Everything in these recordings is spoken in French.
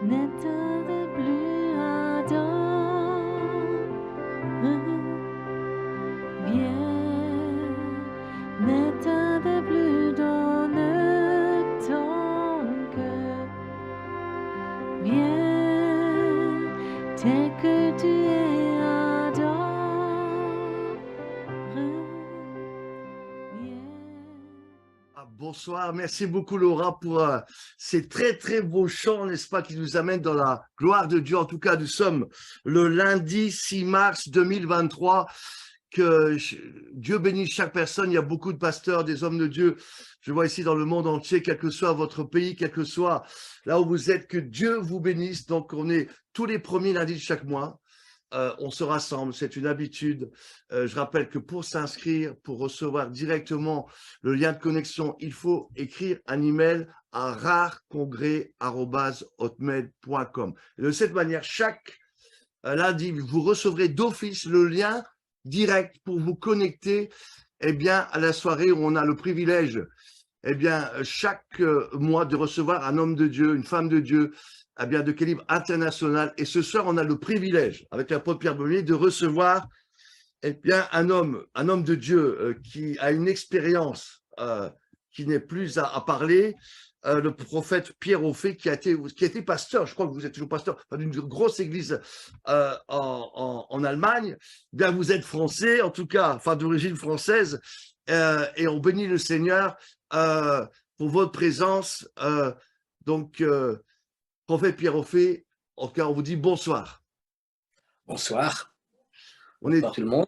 N'éteins plus ardent, viens, n'éteins plus dans ton cœur, viens, tel que tu es ardent, viens. Bonsoir, merci beaucoup Laura pour ces très très beaux chants, n'est-ce pas, qui nous amènent dans la gloire de Dieu. En tout cas, nous sommes le lundi 6 mars 2023. Que Dieu bénisse chaque personne. Il y a beaucoup de pasteurs, des hommes de Dieu. Je vois ici dans le monde entier, quel que soit votre pays, quel que soit là où vous êtes, que Dieu vous bénisse. Donc, on est tous les premiers lundis de chaque mois. On se rassemble, c'est une habitude. Je rappelle que pour s'inscrire, pour recevoir directement le lien de connexion, il faut écrire un email à rarecongrès@hotmail.com. De cette manière, chaque lundi, vous recevrez d'office le lien direct pour vous connecter bien, à la soirée où on a le privilège bien, chaque mois de recevoir un homme de Dieu, une femme de Dieu, bien, de calibre international. Et ce soir, on a le privilège, avec l'apôtre Pierre Baumier, de recevoir bien, un homme de Dieu qui a une expérience qui n'est plus à parler, le prophète Pierre Ophé, qui a été pasteur, je crois que vous êtes toujours pasteur, d'une grosse église en Allemagne. Bien, vous êtes français, en tout cas, enfin d'origine française, et on bénit le Seigneur pour votre présence. Donc, prophète Pierre Ophé, en tout cas, on vous dit bonsoir. Bonsoir. On est, Bonsoir tout le monde.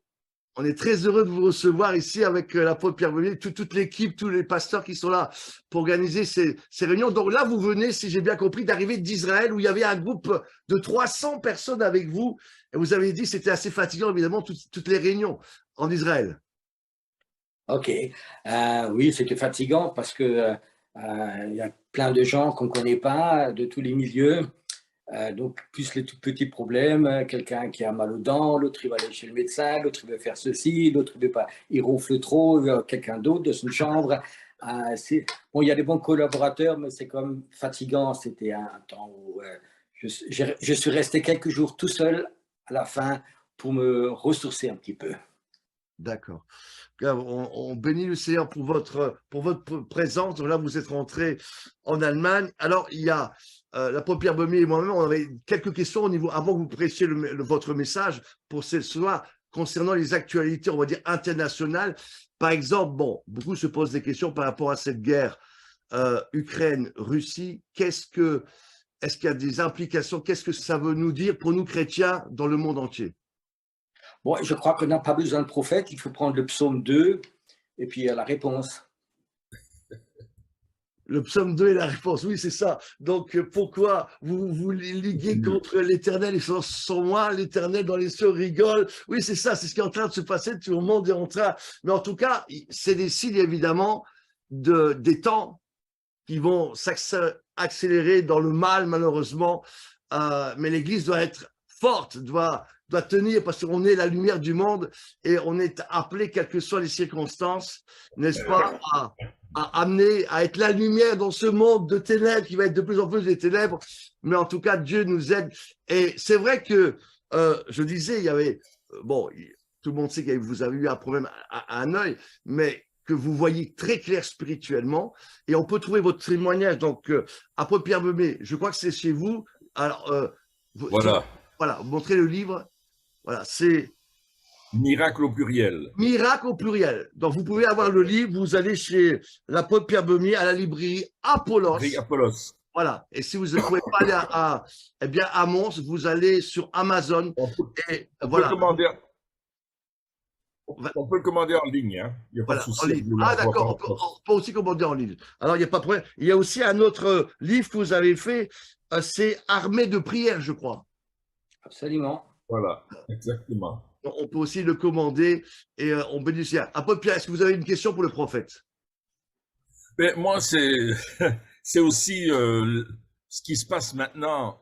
on est très heureux de vous recevoir ici avec l'apôtre Pierre Baumier, toute l'équipe, tous les pasteurs qui sont là pour organiser ces réunions. Donc là, vous venez, si j'ai bien compris, d'arriver d'Israël où il y avait un groupe de 300 personnes avec vous. Et vous avez dit que c'était assez fatigant, évidemment, toutes les réunions en Israël. Ok. Oui, c'était fatigant parce que il y a plein de gens qu'on ne connaît pas, de tous les milieux. Donc, plus les tout petits problèmes, quelqu'un qui a mal aux dents, l'autre il va aller chez le médecin, l'autre il veut faire ceci, l'autre il veut pas, il ronfle trop, il veut quelqu'un d'autre de son chambre. Bon, il y a des bons collaborateurs, mais c'est quand même fatigant. C'était un temps où je suis resté quelques jours tout seul à la fin pour me ressourcer un petit peu. D'accord. On bénit le Seigneur pour votre présence. Donc là, vous êtes rentré en Allemagne. Alors, il y a l'apôtre Pierre Baumier et moi-même, on avait quelques questions au niveau, avant que vous prêchiez votre message pour ce soir, concernant les actualités, on va dire, internationales. Par exemple, bon, beaucoup se posent des questions par rapport à cette guerre Ukraine-Russie. Est-ce qu'il y a des implications? Qu'est-ce que ça veut nous dire pour nous chrétiens dans le monde entier? Bon, je crois qu'on n'a pas besoin de prophète, il faut prendre le psaume 2 et puis il y a la réponse. Le psaume 2 est la réponse, oui, c'est ça. Donc, pourquoi vous liguez contre l'Éternel et sans moi, l'Éternel dans les cieux rigole? Oui, c'est ça, c'est ce qui est en train de se passer, tout le monde est en train. Mais en tout cas, c'est des signes, évidemment, des temps qui vont s'accélérer dans le mal, malheureusement. Mais l'Église doit être forte, doit tenir, parce qu'on est la lumière du monde et on est appelé, quelles que soient les circonstances, n'est-ce pas, à amener, à être la lumière dans ce monde de ténèbres qui va être de plus en plus des ténèbres. Mais en tout cas, Dieu nous aide. Et c'est vrai que, je disais, il y avait, bon, tout le monde sait que vous avez eu un problème à un œil, mais que vous voyez très clair spirituellement. Et on peut trouver votre témoignage. Donc, après Pierre Baumier, je crois que c'est chez vous. Alors, Voilà. Voilà, vous montrez le livre. Voilà, c'est Miracle au pluriel. Miracle au pluriel. Donc, vous pouvez avoir le livre, vous allez chez l'apôtre Pierre Baumier à la librairie Apollos. Apollos. Voilà. Et si vous ne pouvez pas aller eh bien, à Mons, vous allez sur Amazon. On peut voilà. On peut le commander en ligne. Hein. Il n'y a pas de souci. Ah, d'accord. On peut aussi commander en ligne. Alors, il n'y a pas de problème. Il y a aussi un autre livre que vous avez fait. C'est Armée de prière, je crois. Absolument. Voilà, exactement. On peut aussi le commander et on bénéficie. Apôtre Pierre, est-ce que vous avez une question pour le prophète? Mais moi, c'est aussi ce qui se passe maintenant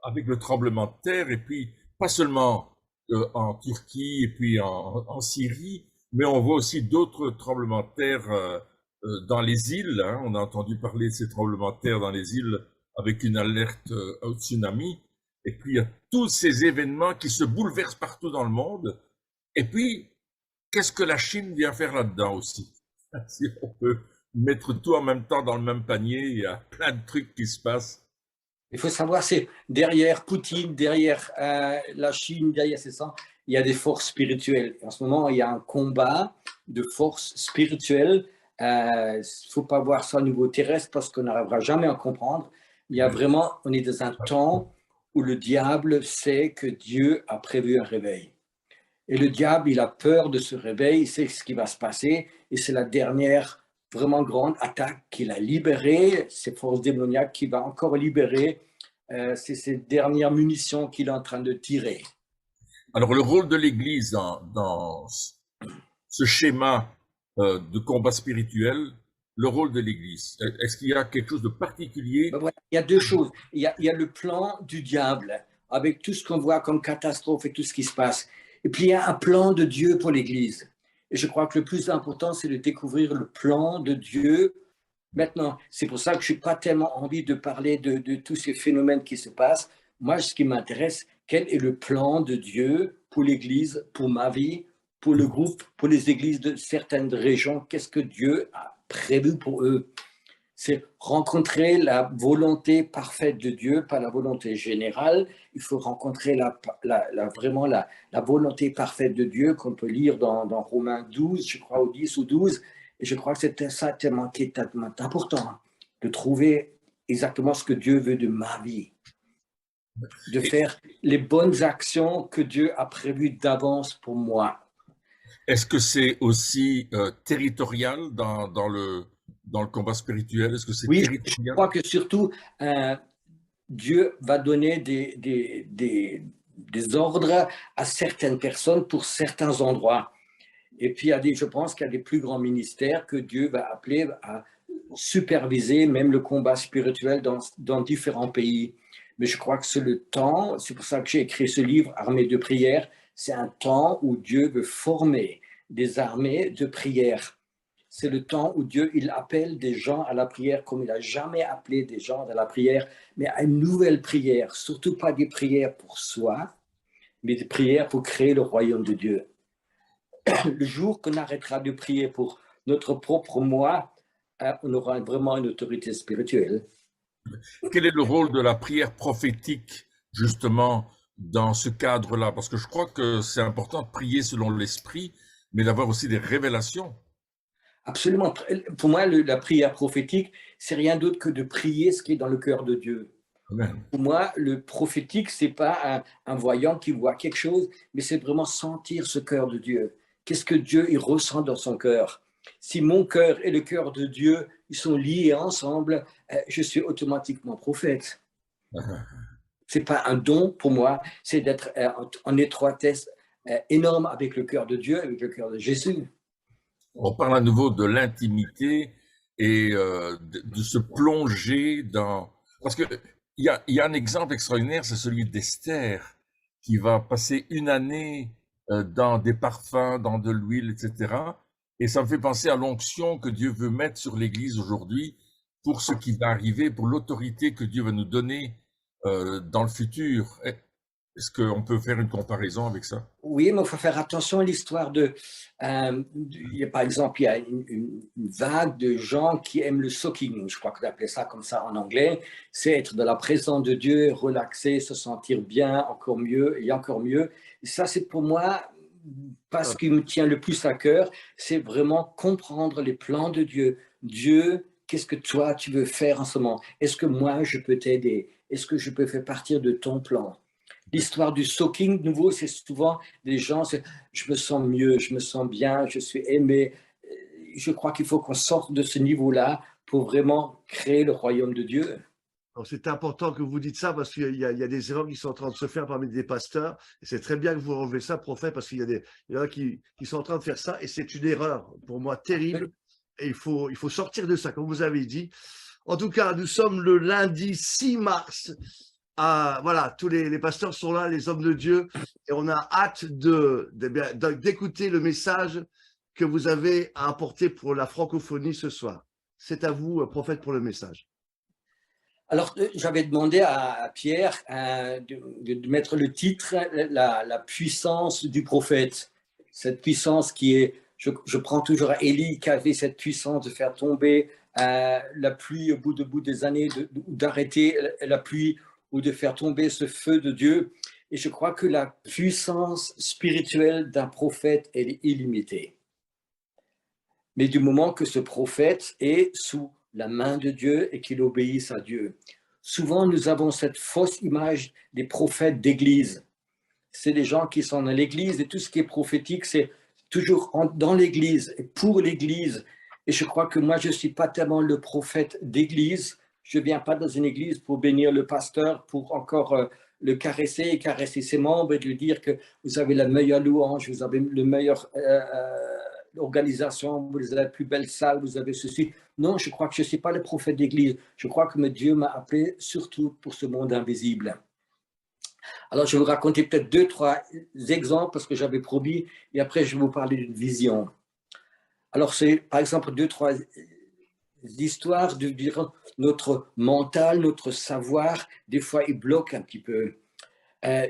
avec le tremblement de terre, et puis pas seulement en Turquie et puis en Syrie, mais on voit aussi d'autres tremblements de terre dans les îles, hein, on a entendu parler de ces tremblements de terre dans les îles avec une alerte au tsunami. Et puis, il y a tous ces événements qui se bouleversent partout dans le monde. Et puis, qu'est-ce que la Chine vient faire là-dedans aussi? Si on peut mettre tout en même temps dans le même panier, il y a plein de trucs qui se passent. Il faut savoir, c'est derrière Poutine, derrière la Chine, derrière c'est ça, il y a des forces spirituelles. En ce moment, il y a un combat de forces spirituelles. Il ne faut pas voir ça au niveau terrestre parce qu'on n'arrivera jamais à comprendre. Il y a vraiment, on est dans un temps où le diable sait que Dieu a prévu un réveil. Et le diable, il a peur de ce réveil, il sait ce qui va se passer. Et c'est la dernière vraiment grande attaque qu'il a libérée, ces forces démoniaques qu'il va encore libérer. C'est ces dernières munitions qu'il est en train de tirer. Alors, le rôle de l'Église dans ce schéma de combat spirituel, le rôle de l'Église, est-ce qu'il y a quelque chose de particulier? Ben voilà, il y a deux choses. Il y a le plan du diable, avec tout ce qu'on voit comme catastrophe et tout ce qui se passe. Et puis, il y a un plan de Dieu pour l'Église. Et je crois que le plus important, c'est de découvrir le plan de Dieu. Maintenant, c'est pour ça que je n'ai pas tellement envie de parler de tous ces phénomènes qui se passent. Moi, ce qui m'intéresse, quel est le plan de Dieu pour l'Église, pour ma vie, pour le groupe, pour les églises de certaines régions? Qu'est-ce que Dieu a prévu pour eux? C'est rencontrer la volonté parfaite de Dieu, pas la volonté générale. Il faut rencontrer vraiment la volonté parfaite de Dieu qu'on peut lire dans Romains 12, je crois, ou 10 ou 12. Et je crois que c'est ça tellement qui est tellement important, de trouver exactement ce que Dieu veut de ma vie, de faire les bonnes actions que Dieu a prévues d'avance pour moi. Est-ce que c'est aussi territorial dans le combat spirituel? Est-ce que c'est Oui, territorial? je crois que surtout, Dieu va donner des ordres à certaines personnes pour certains endroits. Et puis, je pense qu'il y a des plus grands ministères que Dieu va appeler à superviser même le combat spirituel dans différents pays. Mais je crois que c'est le temps, c'est pour ça que j'ai écrit ce livre, Armée de prière, c'est un temps où Dieu veut former des armées de prière. C'est le temps où Dieu, il appelle des gens à la prière comme il n'a jamais appelé des gens à la prière, mais à une nouvelle prière, surtout pas des prières pour soi, mais des prières pour créer le royaume de Dieu. Le jour qu'on arrêtera de prier pour notre propre moi, on aura vraiment une autorité spirituelle. Quel est le rôle de la prière prophétique, justement, dans ce cadre-là? Parce que je crois que c'est important de prier selon l'esprit, mais d'avoir aussi des révélations. Absolument. Pour moi, la prière prophétique, c'est rien d'autre que de prier ce qui est dans le cœur de Dieu. Amen. Pour moi, le prophétique, c'est pas un voyant qui voit quelque chose, mais c'est vraiment sentir ce cœur de Dieu. Qu'est-ce que Dieu il ressent dans son cœur? Si mon cœur et le cœur de Dieu ils sont liés ensemble, je suis automatiquement prophète. C'est pas un don pour moi, c'est d'être en étroitesse énorme avec le cœur de Dieu, avec le cœur de Jésus. On parle à nouveau de l'intimité et de se plonger dans... Parce que il y a un exemple extraordinaire, c'est celui d'Esther, qui va passer une année dans des parfums, dans de l'huile, etc. Et ça me fait penser à l'onction que Dieu veut mettre sur l'Église aujourd'hui pour ce qui va arriver, pour l'autorité que Dieu va nous donner dans le futur. Est-ce qu'on peut faire une comparaison avec ça? Oui, mais il faut faire attention à l'histoire par exemple, il y a une vague de gens qui aiment le soaking, je crois qu'on appelait ça comme ça en anglais, c'est être dans la présence de Dieu, relaxer, se sentir bien, encore mieux et encore mieux. Et ça, c'est pour moi, pas ce qui me tient le plus à cœur, c'est vraiment comprendre les plans de Dieu. Dieu, qu'est-ce que toi, tu veux faire en ce moment? Est-ce que moi, je peux t'aider? Est-ce que je peux faire partir de ton plan? L'histoire du soaking, de nouveau, c'est souvent des gens, je me sens mieux, je me sens bien, je suis aimé. Je crois qu'il faut qu'on sorte de ce niveau-là pour vraiment créer le royaume de Dieu. C'est important que vous dites ça parce qu'il y a des erreurs qui sont en train de se faire parmi des pasteurs. Et c'est très bien que vous relevez ça, prophète, parce qu'il y en a qui sont en train de faire ça. Et c'est une erreur, pour moi, terrible. Et il faut sortir de ça, comme vous avez dit. En tout cas, nous sommes le lundi 6 mars. Voilà, tous les pasteurs sont là, les hommes de Dieu. Et on a hâte d'écouter le message que vous avez à apporter pour la francophonie ce soir. C'est à vous, prophète, pour le message. Alors, j'avais demandé à Pierre de mettre le titre, la puissance du prophète. Cette puissance qui est, je prends toujours Élie qui avait cette puissance de faire tomber la pluie au bout des années, d'arrêter la pluie ou de faire tomber ce feu de Dieu. Et je crois que la puissance spirituelle d'un prophète, elle est illimitée. Mais du moment que ce prophète est sous la main de Dieu et qu'il obéisse à Dieu. Souvent, nous avons cette fausse image des prophètes d'église. C'est des gens qui sont dans l'église et tout ce qui est prophétique, c'est toujours dans l'église et pour l'église. Et je crois que moi, je ne suis pas tellement le prophète d'église. Je ne viens pas dans une église pour bénir le pasteur, pour encore le caresser et caresser ses membres et lui dire que vous avez la meilleure louange, vous avez le meilleur organisation, vous avez la plus belle salle, vous avez ceci. Non, je crois que je ne suis pas le prophète d'église. Je crois que Dieu m'a appelé surtout pour ce monde invisible. Alors, je vais vous raconter peut-être 2-3 exemples parce que j'avais promis et après, je vais vous parler d'une vision. Alors, c'est par exemple 2-3 histoires de dire notre mental, notre savoir, des fois, il bloque un petit peu.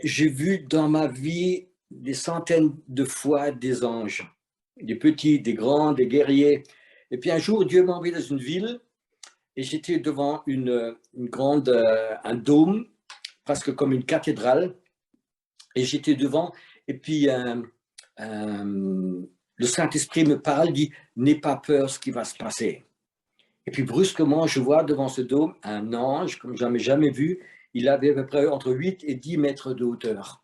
J'ai vu dans ma vie des centaines de fois des anges, des petits, des grands, des guerriers. Et puis un jour, Dieu m'a envoyé dans une ville et j'étais devant un dôme, presque comme une cathédrale. Et j'étais devant et puis le Saint-Esprit me parle, dit « N'aie pas peur ce qui va se passer ». Et puis brusquement, je vois devant ce dôme un ange, comme je n'avais jamais vu. Il avait à peu près entre 8 et 10 mètres de hauteur.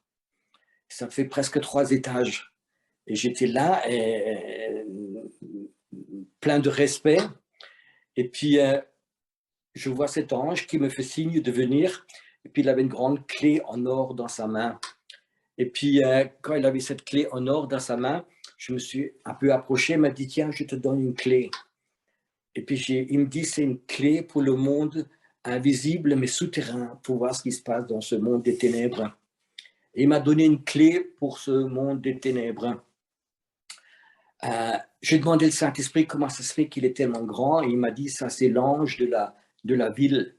Ça fait presque 3 étages. Et j'étais là, plein de respect. Et puis, je vois cet ange qui me fait signe de venir. Et puis, il avait une grande clé en or dans sa main. Et puis, quand il avait cette clé en or dans sa main, je me suis un peu approché. Il m'a dit, tiens, je te donne une clé. Et puis, il me dit, c'est une clé pour le monde invisible, mais souterrain, pour voir ce qui se passe dans ce monde des ténèbres. Et il m'a donné une clé pour ce monde des ténèbres. J'ai demandé au Saint-Esprit comment ça se fait qu'il est tellement grand. Et il m'a dit, ça c'est l'ange de la ville.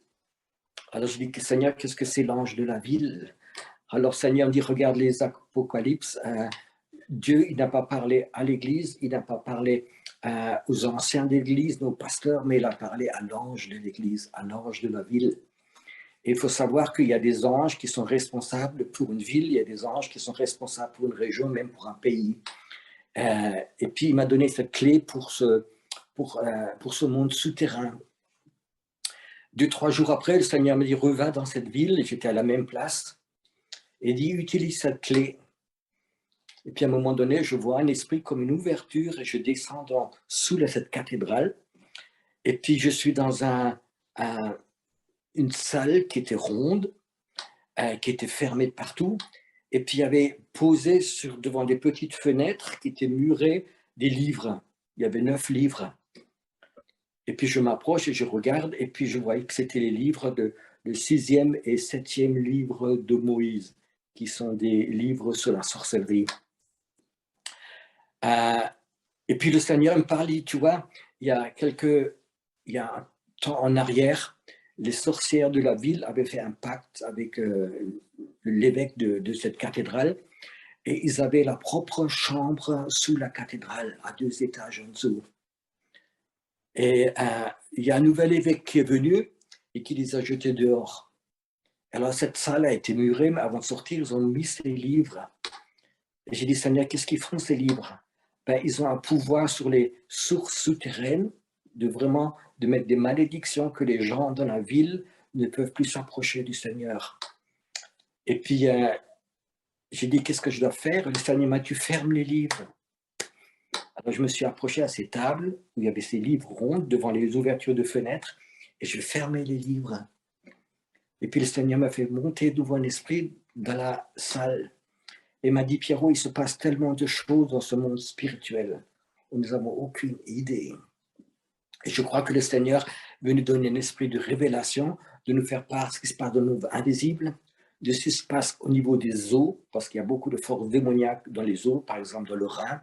Alors je dis, Seigneur, qu'est-ce que c'est l'ange de la ville? Alors Seigneur me dit, regarde les Apocalypses. Dieu, il n'a pas parlé à l'Église, il n'a pas parlé aux anciens d'Église, nos pasteurs, mais il a parlé à l'ange de l'Église, à l'ange de la ville. Et il faut savoir qu'il y a des anges qui sont responsables pour une ville, il y a des anges qui sont responsables pour une région, même pour un pays. Et puis, il m'a donné cette clé pour ce monde souterrain. 2-3 jours après, le Seigneur me dit, reviens dans cette ville, et j'étais à la même place, et il dit, utilise cette clé. Et puis, à un moment donné, je vois un esprit comme une ouverture, et je descends sous cette cathédrale, et puis je suis dans une salle qui était ronde, qui était fermée de partout, et puis il y avait posé devant des petites fenêtres qui étaient murées des livres. Il y avait 9 livres. Et puis je m'approche et je regarde, et puis je voyais que c'était les livres le 6e et 7e livre de Moïse, qui sont des livres sur la sorcellerie. Et puis le Seigneur me parle, tu vois, il y a un temps en arrière, les sorcières de la ville avaient fait un pacte avec l'évêque de cette cathédrale, et ils avaient la propre chambre sous la cathédrale, à 2 étages en dessous. Et il y a un nouvel évêque qui est venu et qui les a jetés dehors. Alors cette salle a été murée, mais avant de sortir, ils ont mis ces livres. Et j'ai dit, Seigneur, qu'est-ce qu'ils font ces livres? Ils ont un pouvoir sur les sources souterraines de mettre des malédictions que les gens dans la ville ne peuvent plus s'approcher du Seigneur. Et puis, j'ai dit, qu'est-ce que je dois faire? Le Seigneur m'a dit, tu fermes les livres. Alors, je me suis approché à ces tables où il y avait ces livres ronds devant les ouvertures de fenêtres et je fermais les livres. Et puis, le Seigneur m'a fait monter devant un esprit dans la salle et m'a dit, Pierrot, il se passe tellement de choses dans ce monde spirituel où nous n'avons aucune idée. Et je crois que le Seigneur veut nous donner un esprit de révélation, de nous faire part de ce qui se passe dans le monde invisible, de ce qui se passe au niveau des eaux, parce qu'il y a beaucoup de forces démoniaques dans les eaux, par exemple dans le Rhin,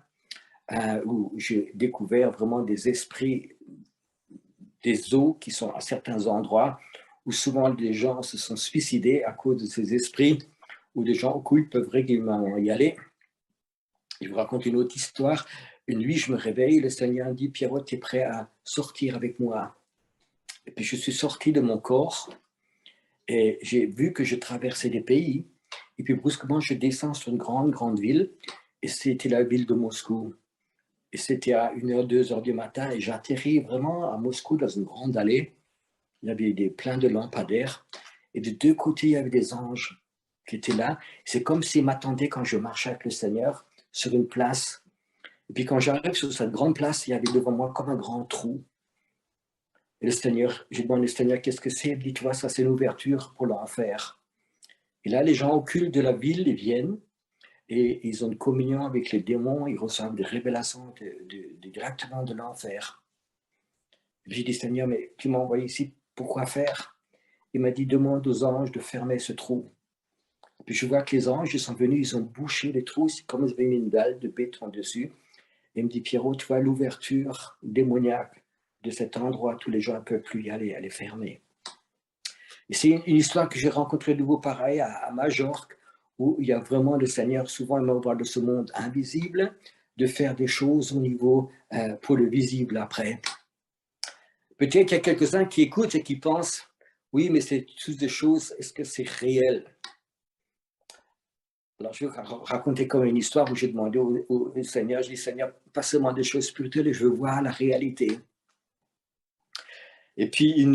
où j'ai découvert vraiment des esprits, des eaux qui sont à certains endroits où souvent des gens se sont suicidés à cause de ces esprits, où des gens occultes peuvent régulièrement y aller. Je vous raconte une autre histoire. Une nuit, je me réveille, le Seigneur dit, Pierrot, tu es prêt à sortir avec moi? Et puis je suis sorti de mon corps et j'ai vu que je traversais des pays. Et puis brusquement, je descends sur une grande ville et c'était la ville de Moscou. Et c'était à 1h, 2h du matin et j'atterris vraiment à Moscou dans une grande allée. Il y avait plein de lampadaires et de deux côtés, il y avait des anges qui étaient là. C'est comme s'ils m'attendaient quand je marchais avec le Seigneur sur une place. Et puis quand j'arrive sur cette grande place, il y avait devant moi comme un grand trou. Et le Seigneur, j'ai demandé au Seigneur, qu'est-ce que c'est? Il me dit, tu vois, ça c'est une ouverture pour l'enfer. Et là, les gens occultes de la ville, ils viennent et ils ont une communion avec les démons, ils reçoivent des révélations directement de l'enfer. J'ai dit, Seigneur, mais tu m'as envoyé ici, pourquoi faire? Il m'a dit, demande aux anges de fermer ce trou. Puis je vois que les anges, ils sont venus, ils ont bouché les trous, c'est comme s'ils avaient mis une dalle de béton dessus. Et il me dit, Pierrot, tu vois l'ouverture démoniaque de cet endroit, tous les gens ne peuvent plus y aller, elle est fermée. Et c'est une histoire que j'ai rencontrée de nouveau pareil à Majorque, où il y a vraiment le Seigneur, souvent il m'envoie de ce monde invisible, de faire des choses au niveau pour le visible après. Peut-être qu'il y a quelques-uns qui écoutent et qui pensent, oui, mais c'est toutes des choses, est-ce que c'est réel? Alors, je vais raconter comme une histoire où j'ai demandé au Seigneur, je dis, Seigneur, pas seulement des choses spirituelles, je veux voir la réalité. Et puis,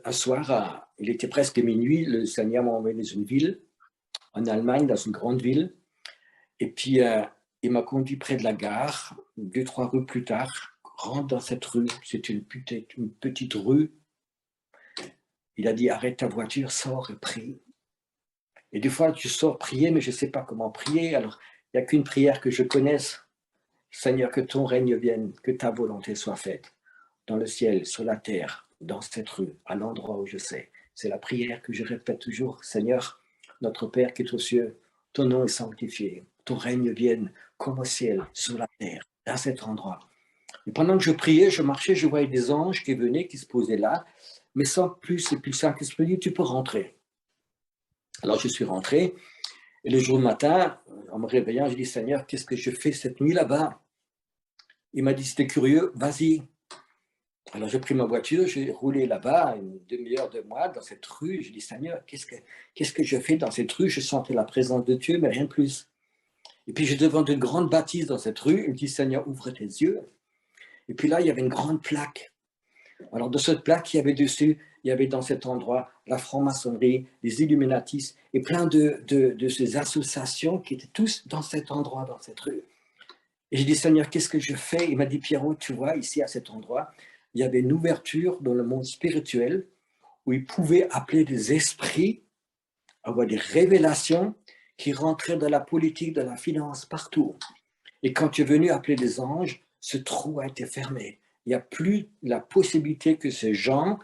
un soir, il était presque minuit, le Seigneur m'a envoyé dans une ville, en Allemagne, dans une grande ville. Et puis, il m'a conduit près de la gare, 2-3 rues plus tard, rentre dans cette rue, c'est une petite rue. Il a dit, arrête ta voiture, sors et prie. Et des fois, tu sors prier, mais je ne sais pas comment prier. Alors, il n'y a qu'une prière que je connaisse. Seigneur, que ton règne vienne, que ta volonté soit faite, dans le ciel, sur la terre, dans cette rue, à l'endroit où je sais. C'est la prière que je répète toujours. Seigneur, notre Père qui est aux cieux, ton nom est sanctifié. Ton règne vienne, comme au ciel, sur la terre, dans cet endroit. Et pendant que je priais, je marchais, je voyais des anges qui venaient, qui se posaient là, mais sans plus. Et puis le Saint-Esprit dit, tu peux rentrer. Alors je suis rentré, et le jour matin, en me réveillant, je dis, Seigneur, qu'est-ce que je fais cette nuit là-bas? Il m'a dit, si t'es curieux, vas-y. Alors j'ai pris ma voiture, j'ai roulé là-bas, une demi-heure de moi, dans cette rue. Je dis, Seigneur, qu'est-ce que je fais dans cette rue? Je sentais la présence de Dieu, mais rien de plus. Et puis je devant une grande bâtisse dans cette rue, il me dit, Seigneur, ouvre tes yeux. Et puis là, il y avait une grande plaque. Alors, de cette plaque, il y avait dessus, il y avait dans cet endroit la franc-maçonnerie, les Illuminatis et plein de ces associations qui étaient tous dans cet endroit, dans cette rue. Et j'ai dit, Seigneur, qu'est-ce que je fais? Il m'a dit, Pierrot, tu vois, ici à cet endroit, il y avait une ouverture dans le monde spirituel où il pouvait appeler des esprits, avoir des révélations qui rentraient dans la politique, dans la finance, partout. Et quand tu es venu appeler des anges, ce trou a été fermé. Il n'y a plus la possibilité que ces gens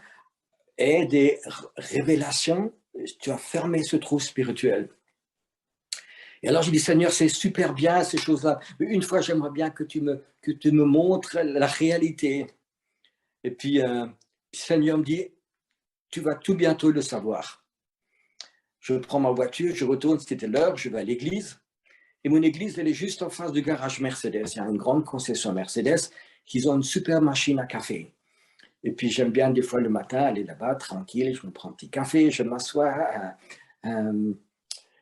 aient des révélations. Tu as fermé ce trou spirituel. Et alors, j'ai dit, Seigneur, c'est super bien ces choses-là. Mais une fois, j'aimerais bien que tu me montres la réalité. Et puis, le Seigneur me dit, tu vas tout bientôt le savoir. Je prends ma voiture, je retourne, c'était l'heure, je vais à l'église. Et mon église, elle est juste en face du garage Mercedes. Il y a une grande concession Mercedes. Ils ont une super machine à café. Et puis, j'aime bien des fois le matin aller là-bas, tranquille, je me prends un petit café, je m'assois.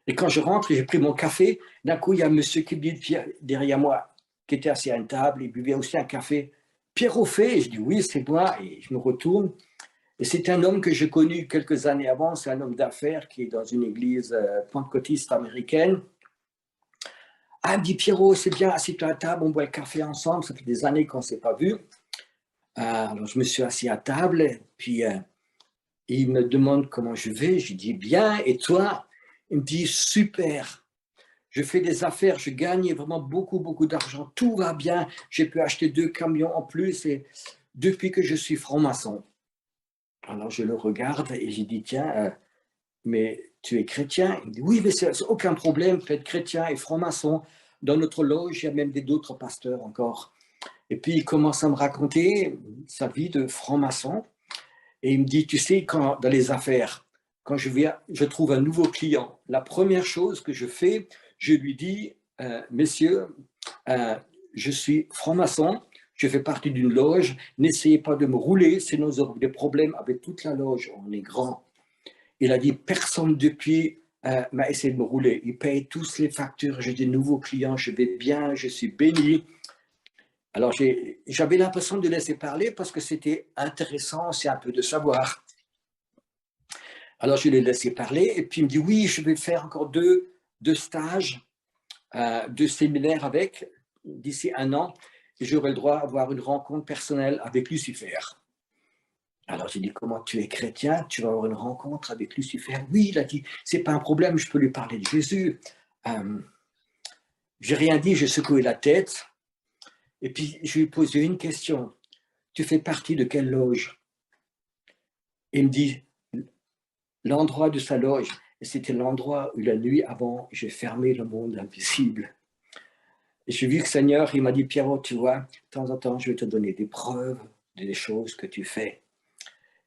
Et quand je rentre, j'ai pris mon café, d'un coup, il y a un monsieur qui dit derrière moi, qui était assis à une table, il buvait aussi un café. Pierrot fait, je dis oui, c'est moi, et je me retourne. Et c'est un homme que j'ai connu quelques années avant, c'est un homme d'affaires qui est dans une église pentecôtiste américaine. Ah, il me dit, Pierrot, c'est bien, assis-toi à table, on boit le café ensemble, ça fait des années qu'on ne s'est pas vu. Alors, je me suis assis à table, puis il me demande comment je vais. Je lui dis, bien, et toi? Il me dit, super, je fais des affaires, je gagne vraiment beaucoup, beaucoup d'argent, tout va bien, j'ai pu acheter 2 camions en plus, et depuis que je suis franc-maçon. Alors, je le regarde et je lui dis, tiens, mais tu es chrétien? Il me dit, oui, mais c'est aucun problème, faites chrétien et franc-maçon. dans notre loge, il y a même d'autres pasteurs encore. Et puis, il commence à me raconter sa vie de franc-maçon. Et il me dit, tu sais, quand dans les affaires, quand je trouve un nouveau client, la première chose que je fais, je lui dis, messieurs, je suis franc-maçon, je fais partie d'une loge, n'essayez pas de me rouler, sinon vous aurez des problèmes avec toute la loge, on est grand. Il a dit, personne depuis m'a essayé de me rouler. Ils payent tous les factures, j'ai des nouveaux clients, je vais bien, je suis béni. Alors, j'avais l'impression de laisser parler parce que c'était intéressant, c'est un peu de savoir. Alors, je l'ai laissé parler et puis il me dit, oui, je vais faire encore deux stages, 2 séminaires avec, d'ici 1 an, et j'aurai le droit d'avoir une rencontre personnelle avec Lucifer. Alors, j'ai dit, comment tu es chrétien, tu vas avoir une rencontre avec Lucifer? Oui, il a dit, c'est pas un problème, je peux lui parler de Jésus. J'ai rien dit, j'ai secoué la tête. Et puis, je lui ai posé une question. Tu fais partie de quelle loge? Il me dit, l'endroit de sa loge. Et c'était l'endroit où la nuit avant, j'ai fermé le monde invisible. Et j'ai vu que le Seigneur, il m'a dit, Pierrot, tu vois, de temps en temps, je vais te donner des preuves des choses que tu fais.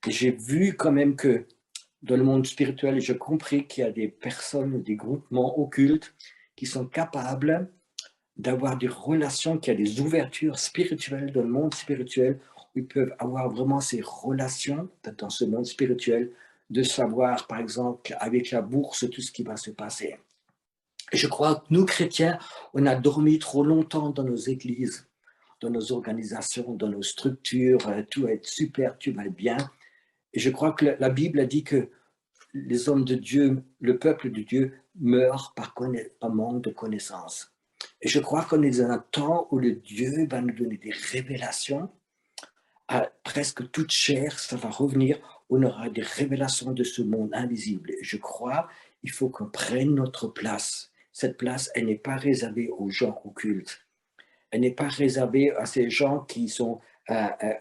Et j'ai vu quand même que dans le monde spirituel, j'ai compris qu'il y a des personnes, des groupements occultes qui sont capables d'avoir des relations, qu'il y a des ouvertures spirituelles dans le monde spirituel où ils peuvent avoir vraiment ces relations dans ce monde spirituel, de savoir, par exemple, avec la bourse, tout ce qui va se passer. Et je crois que nous, chrétiens, on a dormi trop longtemps dans nos églises, dans nos organisations, dans nos structures, tout va être super, tout va être bien. Et je crois que la Bible a dit que les hommes de Dieu, le peuple de Dieu, meurt par manque de connaissances. Et je crois qu'on est dans un temps où le Dieu va nous donner des révélations à presque toute chair, ça va revenir, on aura des révélations de ce monde invisible. Et je crois qu'il faut qu'on prenne notre place. Cette place, elle n'est pas réservée aux gens occultes. Elle n'est pas réservée à ces gens qui sont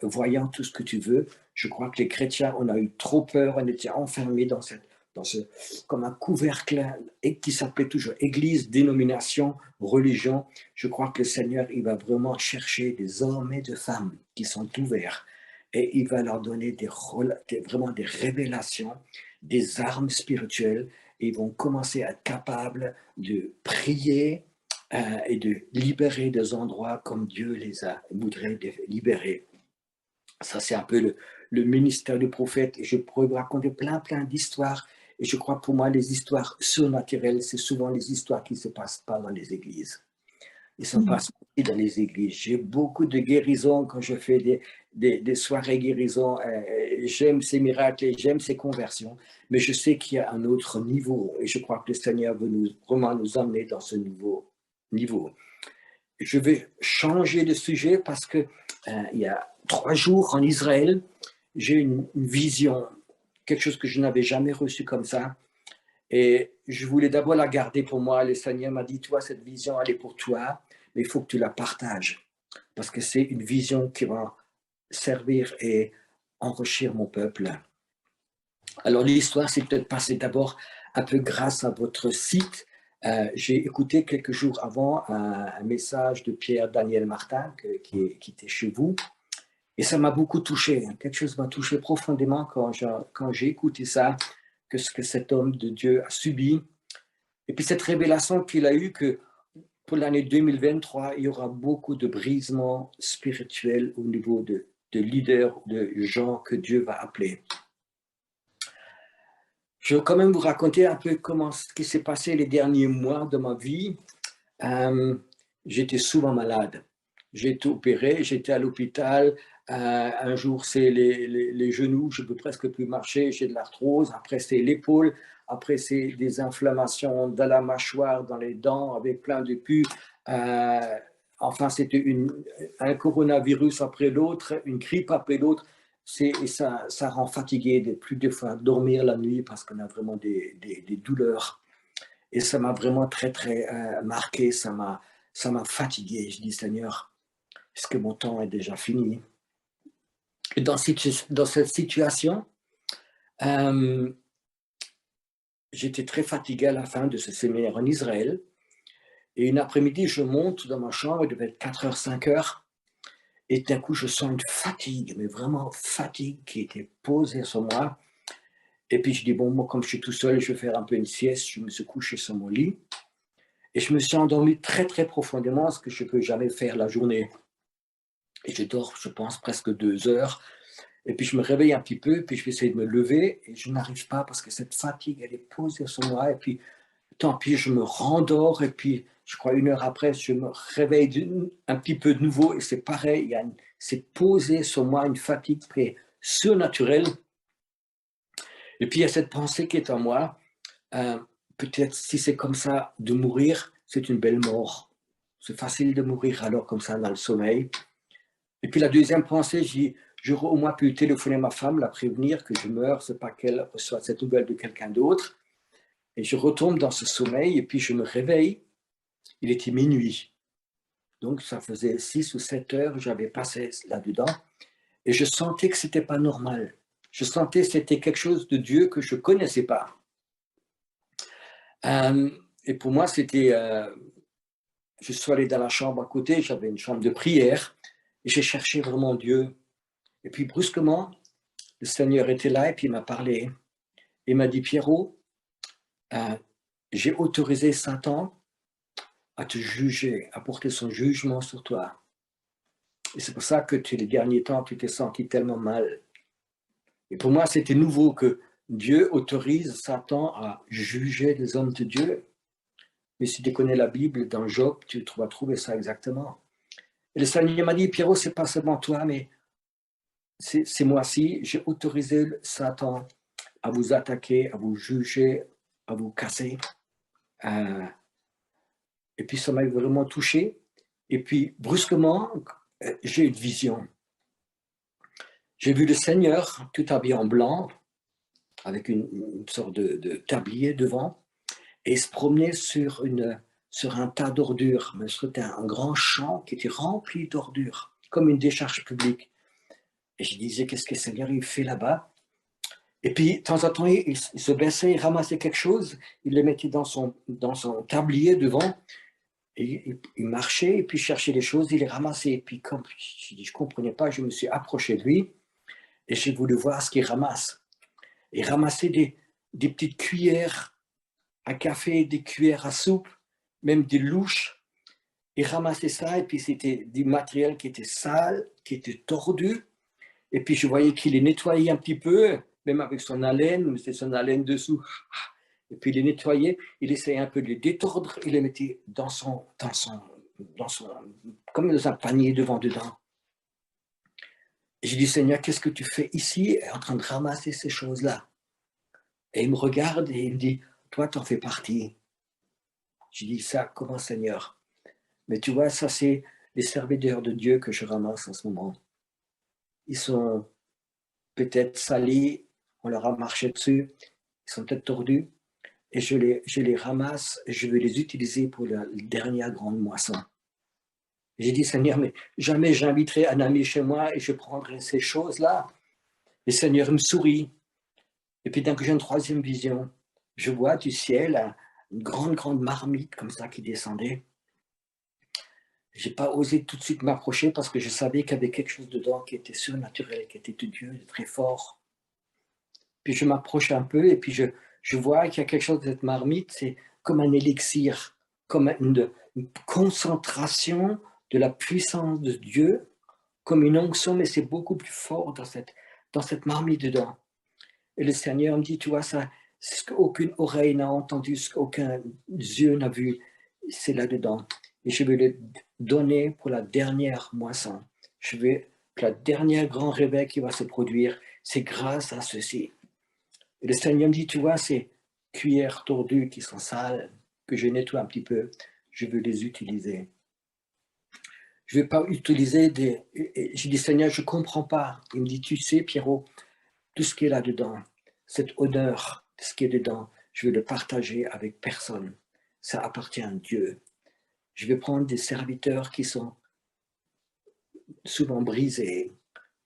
voyant tout ce que tu veux. Je crois que les chrétiens, on a eu trop peur, on était enfermés dans ce comme un couvercle et qui s'appelait toujours Église, dénomination, religion. Je crois que le Seigneur, il va vraiment chercher des hommes et des femmes qui sont ouverts et il va leur donner vraiment des révélations, des armes spirituelles et ils vont commencer à être capables de prier et de libérer des endroits comme Dieu voudrait libérer. Ça, c'est un peu le ministère du prophète et je pourrais vous raconter plein d'histoires. Et je crois pour moi, les histoires surnaturelles, c'est souvent les histoires qui ne se passent pas dans les églises. Ils se passent dans les églises. J'ai beaucoup de guérisons quand je fais des soirées guérisons. J'aime ces miracles et j'aime ces conversions. Mais je sais qu'il y a un autre niveau. Et je crois que le Seigneur veut vraiment nous emmener dans ce nouveau niveau. Je vais changer de sujet parce que il y a 3 jours en Israël, j'ai une vision, quelque chose que je n'avais jamais reçu comme ça. Et je voulais d'abord la garder pour moi. Le Seigneur m'a dit, toi, cette vision, elle est pour toi, mais il faut que tu la partages. Parce que c'est une vision qui va servir et enrichir mon peuple. Alors, l'histoire s'est peut-être passée d'abord un peu grâce à votre site. J'ai écouté quelques jours avant un message de Pierre-Daniel Martin qui était chez vous. Et ça m'a beaucoup touché. Quelque chose m'a touché profondément quand j'ai écouté ça, que ce que cet homme de Dieu a subi. Et puis cette révélation qu'il a eue que pour l'année 2023, il y aura beaucoup de brisements spirituels au niveau de leaders, de gens que Dieu va appeler. Je vais quand même vous raconter un peu ce qui s'est passé les derniers mois de ma vie. J'étais souvent malade. J'ai été opéré, j'étais à l'hôpital. Un jour, c'est les genoux, je ne peux presque plus marcher, j'ai de l'arthrose. Après, c'est l'épaule. Après, c'est des inflammations dans la mâchoire, dans les dents, avec plein de pus. Enfin, c'était un coronavirus après l'autre, une grippe après l'autre. Et ça rend fatigué de plus de fois dormir la nuit parce qu'on a vraiment des douleurs. Et ça m'a vraiment très marqué, ça m'a fatigué. Je dis, Seigneur, est-ce que mon temps est déjà fini? Et dans cette situation, j'étais très fatigué à la fin de ce séminaire en Israël. Et une après-midi, je monte dans ma chambre, il devait être 4 h, 5 h. Et d'un coup, je sens une fatigue, mais vraiment fatigue qui était posée sur moi. Et puis je dis, bon, moi, comme je suis tout seul, je vais faire un peu une sieste. Je me suis couché sur mon lit. Et je me suis endormi très, très profondément, ce que je ne peux jamais faire la journée. Et je dors, je pense, presque 2 heures. Et puis je me réveille un petit peu, puis je vais essayer de me lever. Et je n'arrive pas parce que cette fatigue, elle est posée sur moi. Et puis, tant pis, je me rendors. Et puis, je crois 1 heure après, je me réveille un petit peu de nouveau. Et c'est pareil, c'est posé sur moi une fatigue très surnaturelle. Et puis, il y a cette pensée qui est en moi. Peut-être si c'est comme ça de mourir, c'est une belle mort. C'est facile de mourir alors comme ça dans le sommeil. Et puis la deuxième pensée, j'aurais au moins pu téléphoner à ma femme, la prévenir que je meurs, c'est pas qu'elle reçoit cette nouvelle de quelqu'un d'autre. Et je retombe dans ce sommeil et puis je me réveille. Il était minuit. Donc ça faisait 6 ou 7 heures, j'avais passé là-dedans. Et je sentais que c'était pas normal. Je sentais que c'était quelque chose de Dieu que je connaissais pas. Et pour moi, c'était... je suis allé dans la chambre à côté, j'avais une chambre de prière, et j'ai cherché vraiment Dieu. Et puis brusquement, le Seigneur était là et puis il m'a parlé. Il m'a dit, Pierrot, j'ai autorisé Satan à te juger, à porter son jugement sur toi. Et c'est pour ça que les derniers temps, tu t'es senti tellement mal. Et pour moi, c'était nouveau que Dieu autorise Satan à juger les hommes de Dieu. Mais si tu connais la Bible, dans Job, tu vas trouver ça exactement. Et le Seigneur m'a dit, Pierrot, c'est pas seulement toi, mais c'est moi-ci. J'ai autorisé Satan à vous attaquer, à vous juger, à vous casser. Et puis ça m'a vraiment touché. Et puis brusquement, j'ai une vision. J'ai vu le Seigneur tout habillé en blanc, avec une sorte de tablier devant, et il se promenait sur un tas d'ordures. Mais c'était un grand champ qui était rempli d'ordures, comme une décharge publique. Et je disais, qu'est-ce que le Seigneur il fait là-bas? Et puis, de temps en temps, il se baissait, il ramassait quelque chose, il le mettait dans son tablier devant, et il marchait, et puis cherchait les choses, il les ramassait. Et puis, comme je ne comprenais pas, je me suis approché de lui, et j'ai voulu voir ce qu'il ramasse. Il ramassait des petites cuillères à café, des cuillères à soupe, même des louches. Il ramassait ça, et puis c'était du matériel qui était sale, qui était tordu. Et puis je voyais qu'il les nettoyait un petit peu, même avec son haleine, mais c'est son haleine dessous. Et puis il les nettoyait, il essayait un peu de les détordre, il les mettait comme dans un panier dedans. Et j'ai dit, Seigneur, qu'est-ce que tu fais ici, en train de ramasser ces choses-là? Et il me regarde et il me dit, toi, t'en fais partie. J'ai dit, ça, comment, Seigneur? Mais tu vois, ça, c'est les serviteurs de Dieu que je ramasse en ce moment. Ils sont peut-être salis, on leur a marché dessus, ils sont peut-être tordus, et je les ramasse, et je vais les utiliser pour la dernière grande moisson. J'ai dit, Seigneur, mais jamais j'inviterai un ami chez moi et je prendrai ces choses-là. Et Seigneur me sourit. Et puis d'un coup, j'ai une troisième vision. Je vois du ciel une grande marmite comme ça qui descendait. Je n'ai pas osé tout de suite m'approcher parce que je savais qu'il y avait quelque chose dedans qui était surnaturel, qui était de Dieu, très fort. Puis je m'approche un peu et puis je vois qu'il y a quelque chose de cette marmite, c'est comme un élixir, comme une concentration de la puissance de Dieu, comme une onction, mais c'est beaucoup plus fort dans cette marmite dedans. Et le Seigneur me dit, tu vois, ça, ce qu'aucune oreille n'a entendu, ce qu'aucun yeux n'a vu, c'est là-dedans. Et je vais le donner pour la dernière moisson. Je vais, la dernière grand réveil qui va se produire, c'est grâce à ceci. Et le Seigneur me dit, tu vois, ces cuillères tordues qui sont sales, que je nettoie un petit peu, je veux les utiliser. Je ne vais pas utiliser des... Je dis, Seigneur, je ne comprends pas. Il me dit, tu sais, Pierrot, tout ce qui est là-dedans, cette honneur, ce qui est dedans, je vais le partager avec personne. Ça appartient à Dieu. Je vais prendre des serviteurs qui sont souvent brisés,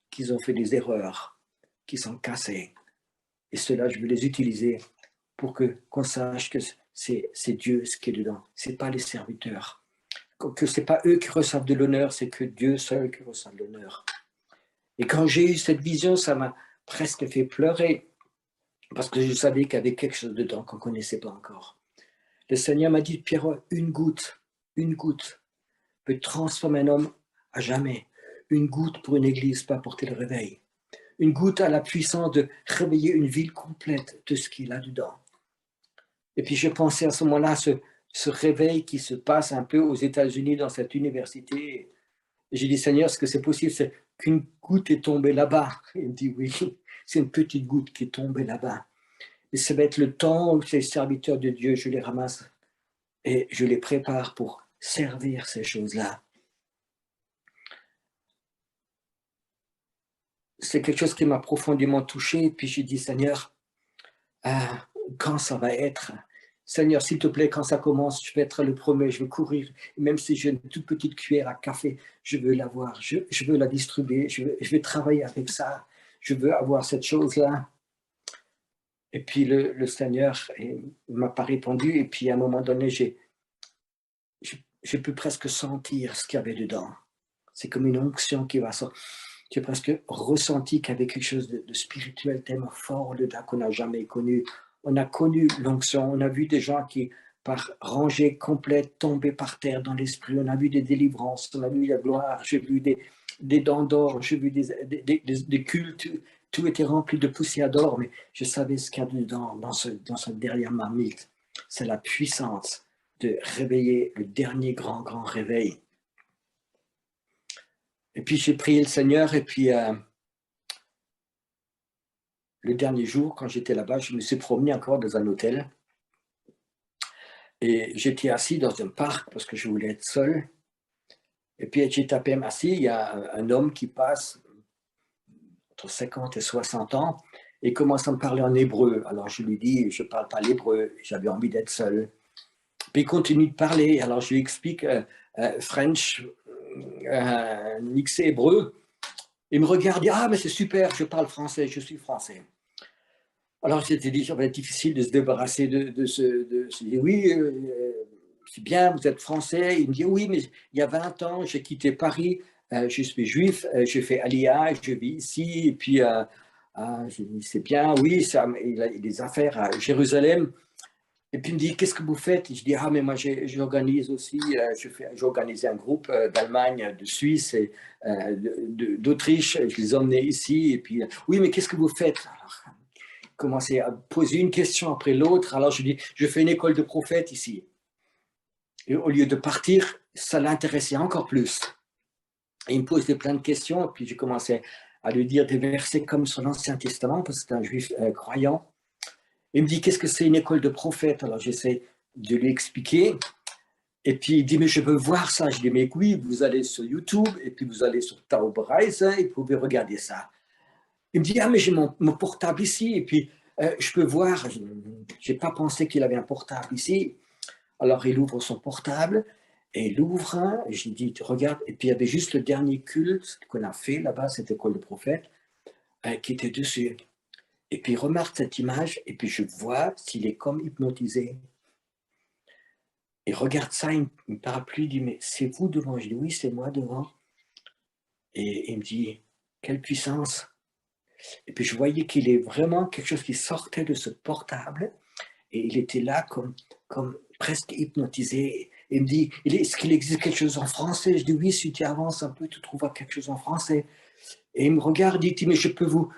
qui ont fait des erreurs, qui sont cassés. Et cela, je vais les utiliser pour qu'on sache que c'est Dieu ce qui est dedans, ce n'est pas les serviteurs. Que ce n'est pas eux qui reçoivent de l'honneur, c'est que Dieu seul qui reçoit de l'honneur. Et quand j'ai eu cette vision, ça m'a presque fait pleurer, parce que je savais qu'il y avait quelque chose dedans qu'on ne connaissait pas encore. Le Seigneur m'a dit, Pierrot, une goutte peut transformer un homme à jamais. Une goutte pour une église peut apporter le réveil. Une goutte a la puissance de réveiller une ville complète de ce qu'il y a dedans. Et puis je pensais à ce moment-là, ce réveil qui se passe un peu aux États-Unis dans cette université. Et j'ai dit, Seigneur, est-ce que c'est possible? C'est qu'une goutte est tombée là-bas. Il me dit, oui, c'est une petite goutte qui est tombée là-bas. Et ça va être le temps où ces serviteurs de Dieu, je les ramasse et je les prépare pour servir ces choses-là. C'est quelque chose qui m'a profondément touché. Puis j'ai dit, Seigneur, quand ça va être? Seigneur, s'il te plaît, quand ça commence, je vais être le premier, je veux courir. Même si j'ai une toute petite cuillère à café, je veux l'avoir, je veux la distribuer, je vais travailler avec ça, je veux avoir cette chose-là. Et puis le Seigneur ne m'a pas répondu. Et puis à un moment donné, j'ai pu presque sentir ce qu'il y avait dedans. C'est comme une onction qui va sortir. J'ai presque ressenti qu'il y avait quelque chose de spirituel tellement fort dedans qu'on n'a jamais connu. On a connu l'onction, on a vu des gens qui, par rangée complète, tombaient par terre dans l'esprit. On a vu des délivrances, on a vu la gloire, j'ai vu des dents d'or, j'ai vu des cultes. Tout était rempli de poussière d'or, mais je savais ce qu'il y a dedans, dans ce derrière marmite. C'est la puissance de réveiller le dernier grand réveil. Et puis j'ai prié le Seigneur, et puis le dernier jour, quand j'étais là-bas, je me suis promené encore dans un hôtel. Et j'étais assis dans un parc parce que je voulais être seul. Et puis j'étais à peine assis, il y a un homme qui passe entre 50 et 60 ans et commence à me parler en hébreu. Alors je lui dis, je ne parle pas l'hébreu, j'avais envie d'être seul. Puis il continue de parler, alors je lui explique French, mixé hébreu. Il me regarde, il dit, ah mais c'est super, je parle français, je suis français. Alors j'étais dit, ça va être difficile de se débarrasser de ce... Je dis, oui, c'est bien, vous êtes français. Il me dit, oui, mais il y a 20 ans, j'ai quitté Paris, je suis juif, j'ai fait Aliyah, je vis ici, et puis je dis, c'est bien, oui, il a des affaires à Jérusalem. Et puis il me dit, qu'est-ce que vous faites? Je dis, ah, mais moi j'organise aussi, j'ai organisé un groupe d'Allemagne, de Suisse et d'Autriche, je les emmenais ici. Et puis, oui, mais qu'est-ce que vous faites? Alors, il commençait à poser une question après l'autre. Alors je dis, je fais une école de prophètes ici. Et au lieu de partir, ça l'intéressait encore plus. Et il me posait plein de questions, et puis j'ai commencé à lui dire des versets comme sur l'Ancien Testament, parce que c'est un juif croyant. Il me dit, qu'est-ce que c'est une école de prophète? Alors j'essaie de lui expliquer. Et puis il dit, mais je veux voir ça. Je dis, mais oui, vous allez sur YouTube, et puis vous allez sur Taubreise, et vous pouvez regarder ça. Il me dit, ah, mais j'ai mon portable ici, et puis je peux voir. Je n'ai pas pensé qu'il avait un portable ici. Alors il ouvre son portable, et il ouvre, et je lui dis, regarde, et puis il y avait juste le dernier culte qu'on a fait là-bas, cette école de prophète, qui était dessus. Et puis il remarque cette image, et puis je vois s'il est comme hypnotisé. Il regarde ça, il me parle plus, il dit, mais c'est vous devant? Je dis, oui, c'est moi devant. Et il me dit, quelle puissance! Et puis je voyais qu'il est vraiment quelque chose qui sortait de ce portable, et il était là comme presque hypnotisé. Il me dit, est-ce qu'il existe quelque chose en français? Je dis, oui, si tu avances un peu, tu trouveras quelque chose en français. Et il me regarde, il dit, mais je peux vous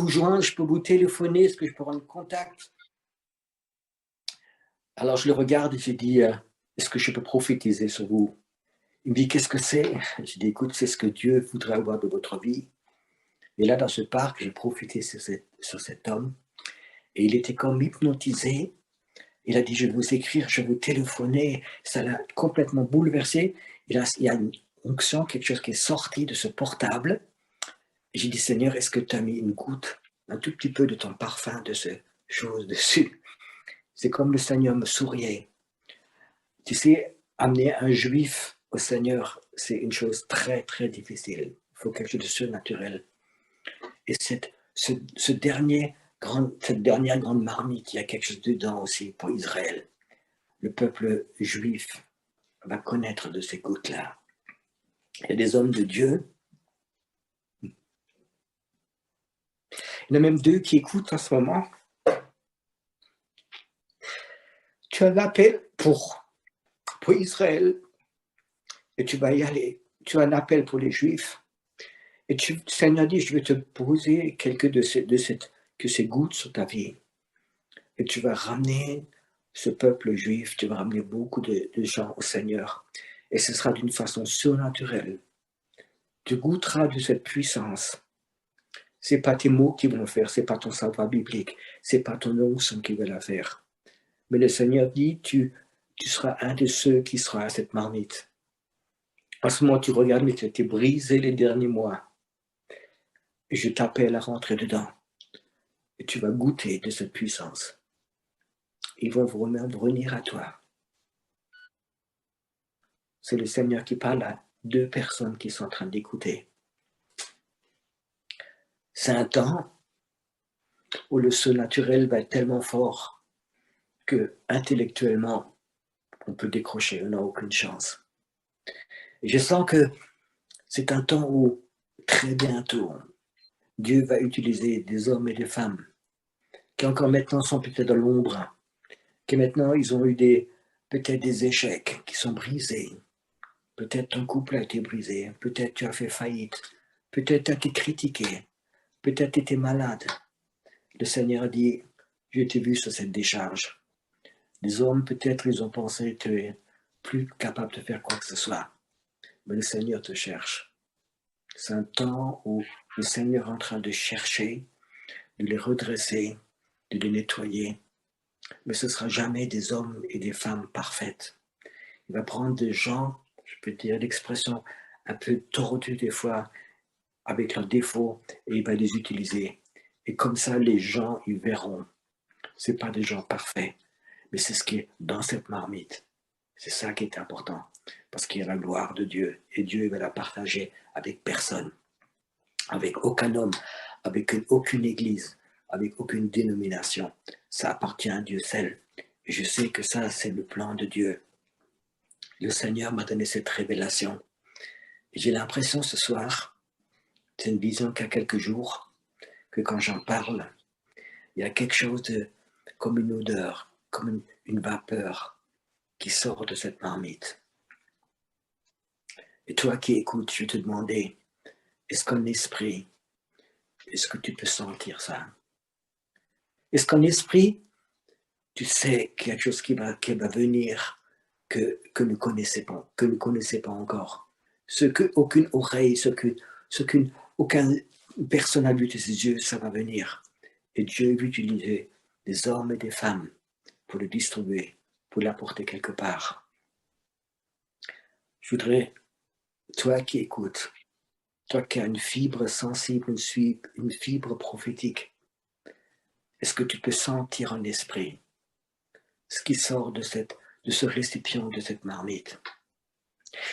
joindre, je peux vous téléphoner, est-ce que je peux rendre contact? Alors je le regarde et je dis, est-ce que je peux prophétiser sur vous? Il me dit, qu'est-ce que c'est? Je dis, écoute, c'est ce que Dieu voudrait avoir de votre vie. Et là, dans ce parc, j'ai prophété sur cet homme. Et il était comme hypnotisé. Il a dit, je vais vous écrire, je vais vous téléphoner. Ça l'a complètement bouleversé. Il y a une onction, quelque chose qui est sorti de ce portable. Et j'ai dit, Seigneur, est-ce que tu as mis une goutte, un tout petit peu de ton parfum, de ce chose dessus? C'est comme le Seigneur me souriait. Tu sais, amener un juif au Seigneur, c'est une chose très, très difficile. Il faut quelque chose de surnaturel. Et cette dernière grande marmite, il y a quelque chose dedans aussi pour Israël. le peuple juif va connaître de ces gouttes-là. Il y a des hommes de Dieu. Il y en a même deux qui écoutent en ce moment. Tu as l'appel pour Israël et tu vas y aller. Tu as un appel pour les Juifs. Et le Seigneur dit, je vais te poser quelques de ces gouttes sur ta vie. Et tu vas ramener ce peuple juif, tu vas ramener beaucoup de gens au Seigneur. Et ce sera d'une façon surnaturelle. Tu goûteras de cette puissance. Ce n'est pas tes mots qui vont le faire, ce n'est pas ton savoir biblique, ce n'est pas ton onction qui va la faire. Mais le Seigneur dit, tu seras un de ceux qui sera à cette marmite. En ce moment, tu regardes, mais tu as été brisé les derniers mois. Et je t'appelle à rentrer dedans. Et tu vas goûter de cette puissance. Ils vont revenir à toi. C'est le Seigneur qui parle à deux personnes qui sont en train d'écouter. C'est un temps où le surnaturel va être tellement fort que intellectuellement, on peut décrocher, on n'a aucune chance. Et je sens que c'est un temps où, très bientôt, Dieu va utiliser des hommes et des femmes qui encore maintenant sont peut-être dans l'ombre, qui maintenant ils ont eu peut-être des échecs qui sont brisés. Peut-être ton couple a été brisé, peut-être tu as fait faillite, peut-être tu as été critiqué, peut-être tu étais malade. Le Seigneur dit, je t'ai vu sur cette décharge. Les hommes, peut-être, ils ont pensé que tu es plus capable de faire quoi que ce soit. Mais le Seigneur te cherche. C'est un temps où le Seigneur est en train de chercher, de les redresser, de les nettoyer. Mais ce ne sera jamais des hommes et des femmes parfaites. Il va prendre des gens, je peux dire l'expression, un peu tordus des fois, avec leurs défauts, et il va les utiliser. Et comme ça, les gens, ils verront. Ce n'est pas des gens parfaits, mais c'est ce qui est dans cette marmite. C'est ça qui est important, parce qu'il y a la gloire de Dieu, et Dieu va la partager avec personne, avec aucun homme, avec aucune église, avec aucune dénomination. Ça appartient à Dieu seul. Et je sais que ça, c'est le plan de Dieu. Le Seigneur m'a donné cette révélation. Et j'ai l'impression ce soir, c'est une vision qu'il y a quelques jours, que quand j'en parle, il y a quelque chose de comme une odeur, comme une vapeur qui sort de cette marmite. Et toi qui écoutes, je vais te demander, est-ce qu'en esprit, est-ce que tu peux sentir ça? Est-ce qu'en esprit, tu sais qu'il y a quelque chose qui va venir que ne connaissez pas encore? Ce que aucune oreille, aucune personne n'a vu de ses yeux, ça va venir. Et Dieu veut utiliser des hommes et des femmes pour le distribuer, pour l'apporter quelque part. Je voudrais, toi qui écoutes, toi qui as une fibre sensible, une fibre prophétique, est-ce que tu peux sentir en esprit ce qui sort de ce récipient, de cette marmite?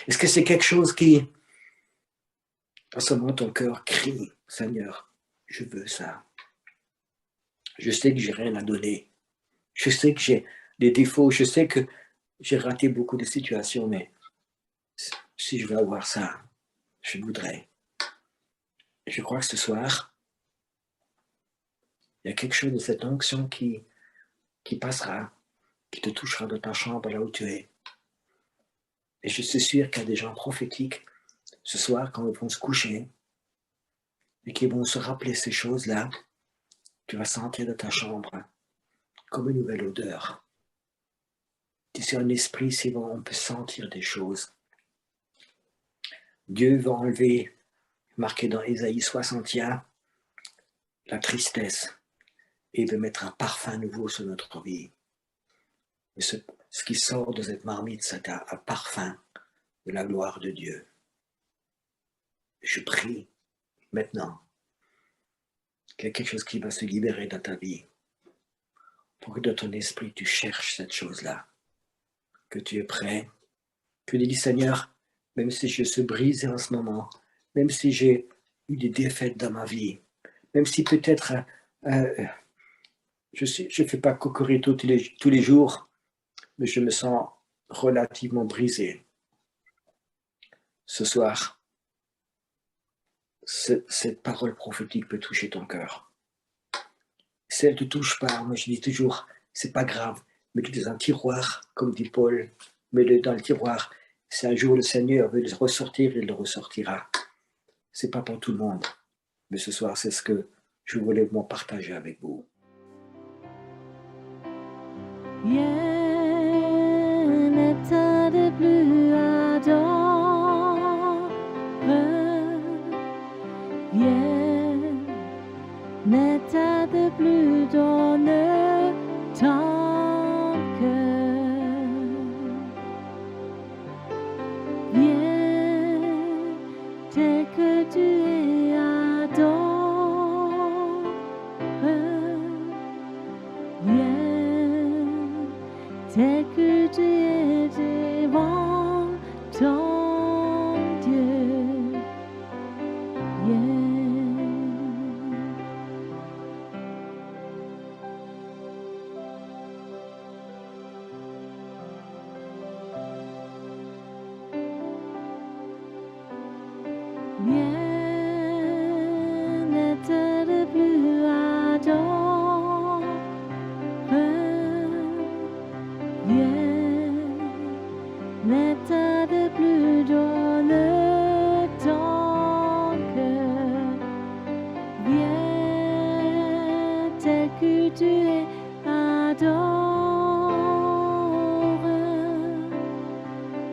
Est-ce que c'est quelque chose qui, en ce moment, ton cœur crie, Seigneur, je veux ça. Je sais que j'ai rien à donner. Je sais que j'ai des défauts. Je sais que j'ai raté beaucoup de situations, mais si je veux avoir ça, je voudrais. Et je crois que ce soir, il y a quelque chose de cette onction qui passera, qui te touchera dans ta chambre là où tu es. Et je suis sûr qu'il y a des gens prophétiques ce soir quand ils vont se coucher et qui vont se rappeler ces choses-là. Tu vas sentir dans ta chambre comme une nouvelle odeur. Tu sais, un esprit, c'est bon, on peut sentir des choses. Dieu va enlever, marqué dans Ésaïe 61, la tristesse et il veut mettre un parfum nouveau sur notre vie. Et ce qui sort de cette marmite, c'est un parfum de la gloire de Dieu. Je prie maintenant qu'il y a quelque chose qui va se libérer dans ta vie pour que dans ton esprit, tu cherches cette chose-là, que tu es prêt, que tu dis, Seigneur, même si je suis brisé en ce moment, même si j'ai eu des défaites dans ma vie, même si peut-être je ne fais pas cocorico tous les jours, mais je me sens relativement brisé. Ce soir, cette parole prophétique peut toucher ton cœur. Si elle ne te touche pas, moi je dis toujours, c'est pas grave, mets-le dans un tiroir, comme dit Paul, mets-le dans le tiroir. Si un jour le Seigneur veut le ressortir, il le ressortira. C'est pas pour tout le monde, mais ce soir, c'est ce que je voulais m'en partager avec vous. Rien n'est de plus adoré. Rien n'est de plus donné tant que viens tel que tu es adoré. Viens tel que tu es devant ton Dieu. Viens. Rien n'est de plus adoré. Rien n'est de plus donné tant que viens tel que tu es adoré.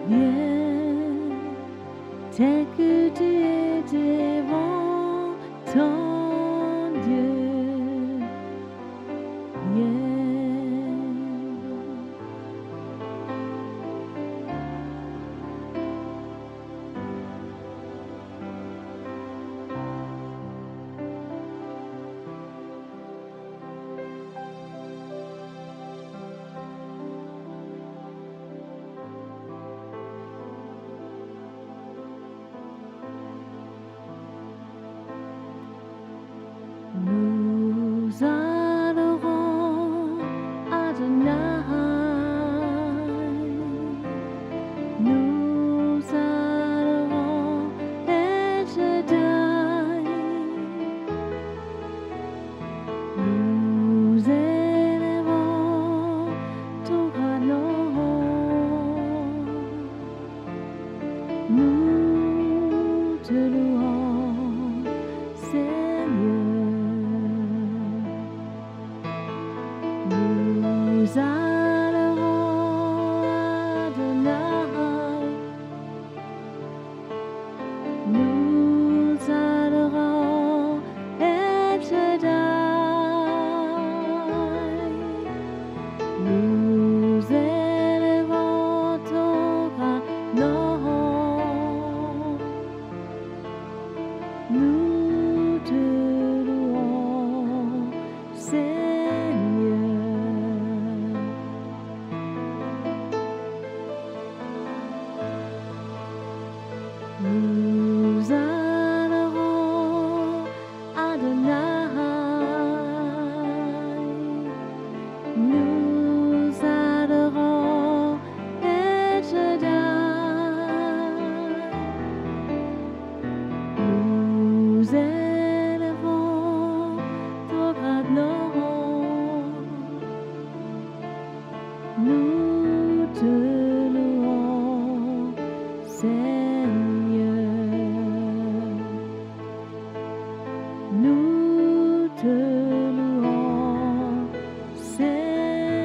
Viens tel que tu es devant ton Dieu. Viens. Nous adorons Adonai. Nous adorons El Shaddai. Nous élevons ton grand nom. Nous te louons, Seigneur. Nous adorons Adonai. Nous adorons El Shaddai. Nous élevons ton grand nom. Nous te louons, Seigneur. Nous adorons Adonai. Nous adorons El Shaddai. Nous élevons ton grand nom. Nous te louons, Seigneur. Nous te louons, Seigneur.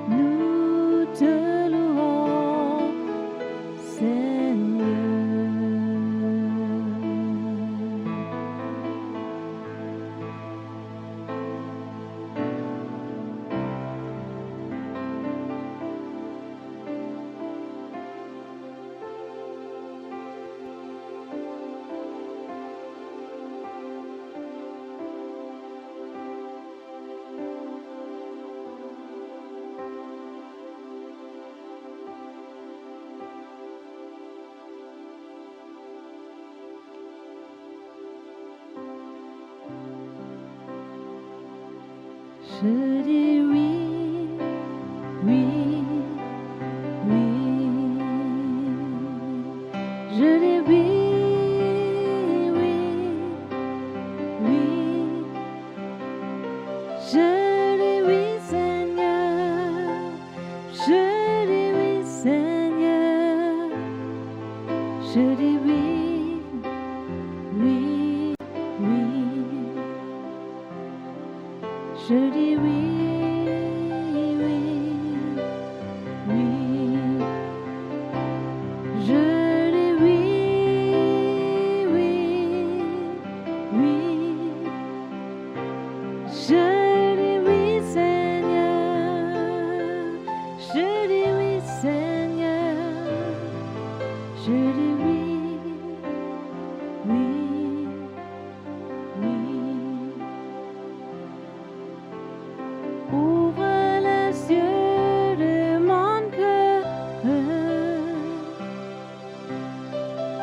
Nous te louons, Seigneur. Je dis oui, oui, oui. Je dis oui, oui, oui. Je dis oui, Seigneur. Je dis oui, Seigneur. Je dis oui, oui, oui. Je dis oui, oui, oui. Je dis oui, oui, oui. Je dis oui, Seigneur. Je dis oui, Seigneur. Je dis oui, oui, oui. Ouvre les yeux de mon cœur.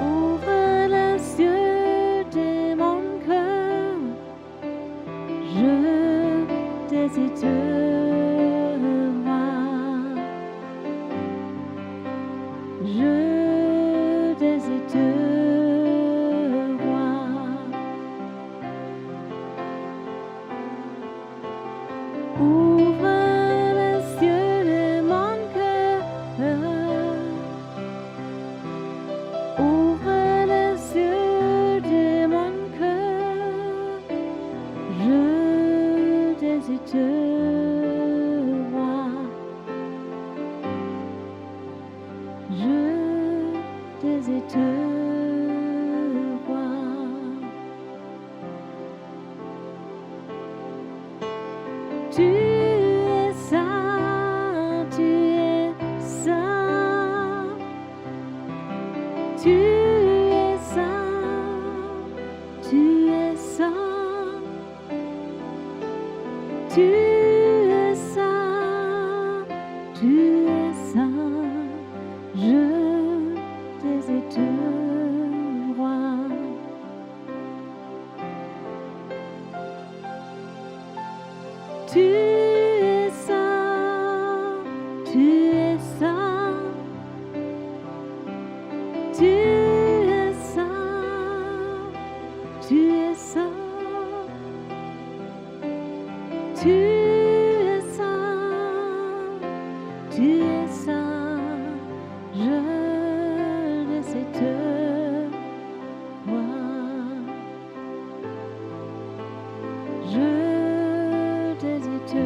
Ouvre les yeux de mon cœur. Je désire te voir. Je désire te voir. Ouvre les yeux de mon cœur. Ouvre les yeux de mon cœur. Je désire te voir. Je désire te voir. Tu es saint, tu es saint. Tu es saint, tu es saint. Tu es saint, tu es saint. Je désire te voir. Tu es saint, tu es saint. Tu es saint, tu es saint. Tu es saint, tu es saint. Je désire te voir. Je désire te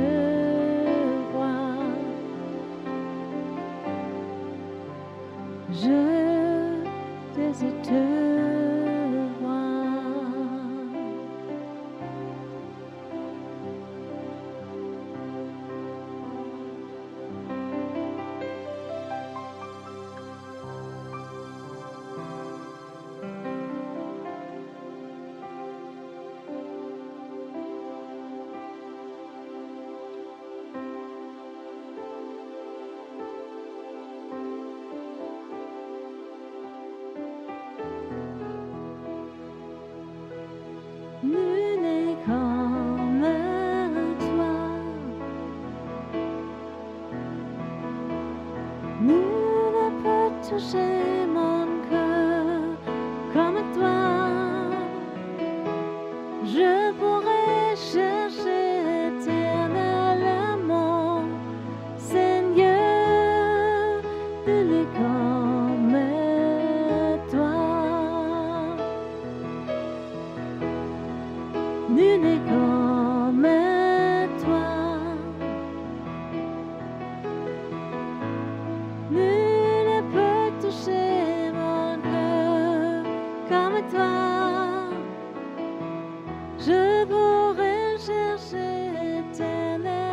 voir. Je désire te voir. Nul n'est comme toi. Nul ne peut toucher mon cœur comme toi. Je pourrais chercher éternellement, Seigneur, nul n'est comme toi. Nul n'est comme toi. Nul ne peut toucher mon cœur comme toi. Je pourrais chercher éternellement.